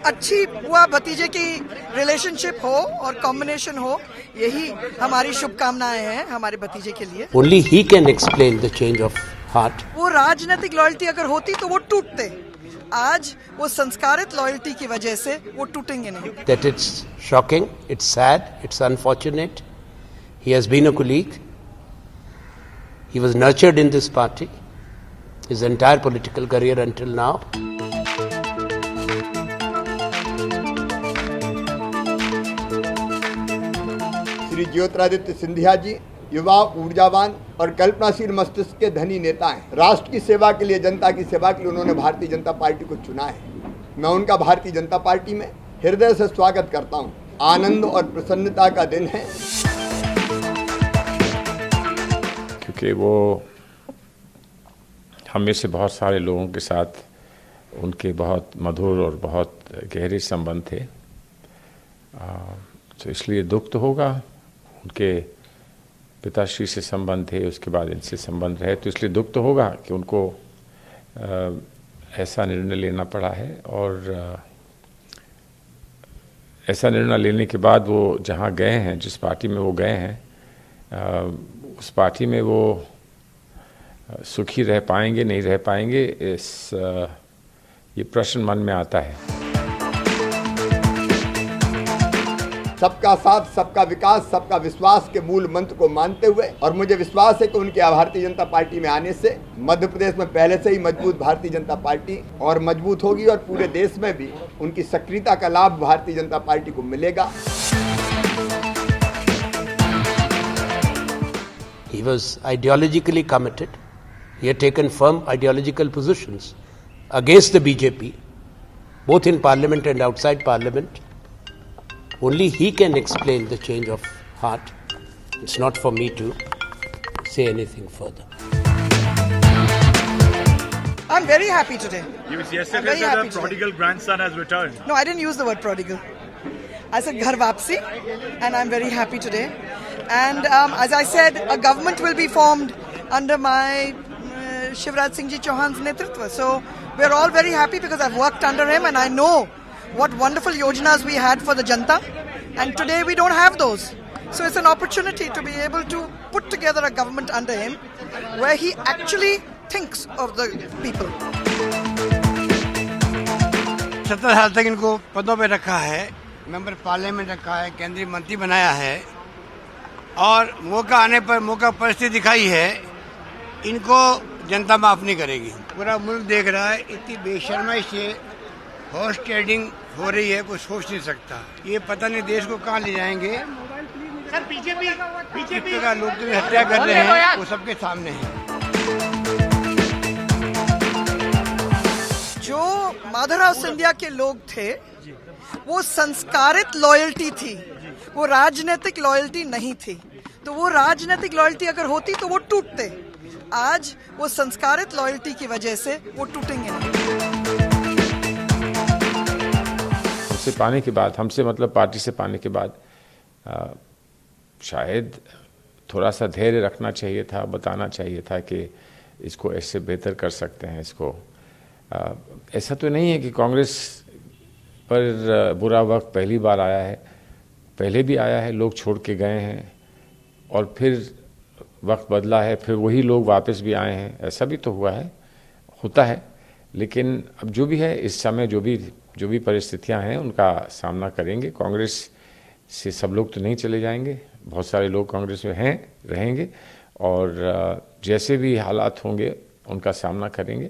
अच्छी बुआ भतीजे की रिलेशनशिप हो और कॉम्बिनेशन हो, यही हमारी शुभकामनाएं हैं हमारे भतीजे के लिए। Only he can explain the change of heart. वो राजनीतिक लॉयल्टी अगर होती तो वो टूटते, आज वो संस्कारित लॉयल्टी की वजह से वो टूटेंगे नहीं। That it's shocking, it's sad, it's unfortunate. He has been a colleague. He was nurtured in this party, his entire political career until now. Shri Jyotiraditya Scindia ji युवा, ऊर्जावान और कल्पनाशील मस्तिष्क के धनी नेता हैं। राष्ट्र की सेवा के लिए, जनता की सेवा के लिए उन्होंने भारतीय जनता पार्टी को चुना है। मैं उनका भारतीय जनता पार्टी में हृदय से स्वागत करता हूं। आनंद और प्रसन्नता का दिन है, क्योंकि वो हम में से बहुत सारे लोगों के साथ उनके बहुत मधुर और बहुत गहरे संबंध थे। तो इसलिए दुख तो होगा, उनके पिताश्री से संबंध थे, उसके बाद इनसे संबंध रहे, तो इसलिए दुख तो होगा कि उनको ऐसा निर्णय लेना पड़ा है। और ऐसा निर्णय लेने के बाद वो जहाँ गए हैं, जिस पार्टी में वो गए हैं, उस पार्टी में वो सुखी रह पाएंगे नहीं रह पाएंगे, ये प्रश्न मन में आता है। सबका साथ, सबका विकास, सबका विश्वास के मूल मंत्र को मानते हुए, और मुझे विश्वास है कि उनके भारतीय जनता पार्टी में आने से मध्य प्रदेश में पहले से ही मजबूत भारतीय जनता पार्टी और मजबूत होगी, और पूरे देश में भी उनकी सक्रियता का लाभ भारतीय जनता पार्टी को मिलेगा। He was ideologically committed. He had taken firm ideological positions against the BJP, both in parliament and outside parliament. Only he can explain the change of heart. It's not for me to say anything further. I'm very happy today. You yesterday said the prodigal grandson has returned. No, I didn't use the word prodigal. I said ghar vapsi, and I'm very happy today. And as I said, a government will be formed under my Shivraj Singh Ji Chauhan's netritva. So we're all very happy because I've worked under him and I know what wonderful yojanas we had for the Janta, and today we don't have those. So it's an opportunity to be able to put together a government under him where he actually thinks of the people. 70 साल तक इनको पदों पे रखा है, member parliament रखा है, केंद्रीय मंत्री बनाया है, और मौका आने पर मौका परिस्थिति दिखाई है, इनको जनता माफ नहीं करेगी। पूरा मुल्क देख रहा है, इतनी बेशर्माई से हॉर्स ट्रेडिंग हो रही है, कोई सोच नहीं सकता। ये पता नहीं देश को कहाँ ले जाएंगे। सर बीजेपी का लोग जो हत्या कर रहे हैं वो सबके सामने है। जो माधवराव सिंधिया के लोग थे वो संस्कारित लॉयल्टी थी, वो राजनीतिक लॉयल्टी नहीं थी। तो वो राजनीतिक लॉयल्टी अगर होती तो वो टूटते, आज वो संस्कारित लॉयल्टी की वजह से वो टूटेंगे नहीं। हमसे पाने के बाद, हमसे मतलब पार्टी से पाने के बाद शायद थोड़ा सा धैर्य रखना चाहिए था, बताना चाहिए था कि इसको ऐसे बेहतर कर सकते हैं। इसको ऐसा तो नहीं है कि कांग्रेस पर बुरा वक्त पहली बार आया है, पहले भी आया है, लोग छोड़ के गए हैं और फिर वक्त बदला है, फिर वही लोग वापस भी आए हैं, ऐसा भी तो हुआ है, होता है। लेकिन अब जो भी है, इस समय जो भी परिस्थितियां हैं उनका सामना करेंगे। कांग्रेस से सब लोग तो नहीं चले जाएंगे, बहुत सारे लोग कांग्रेस में हैं, रहेंगे, और जैसे भी हालात होंगे उनका सामना करेंगे।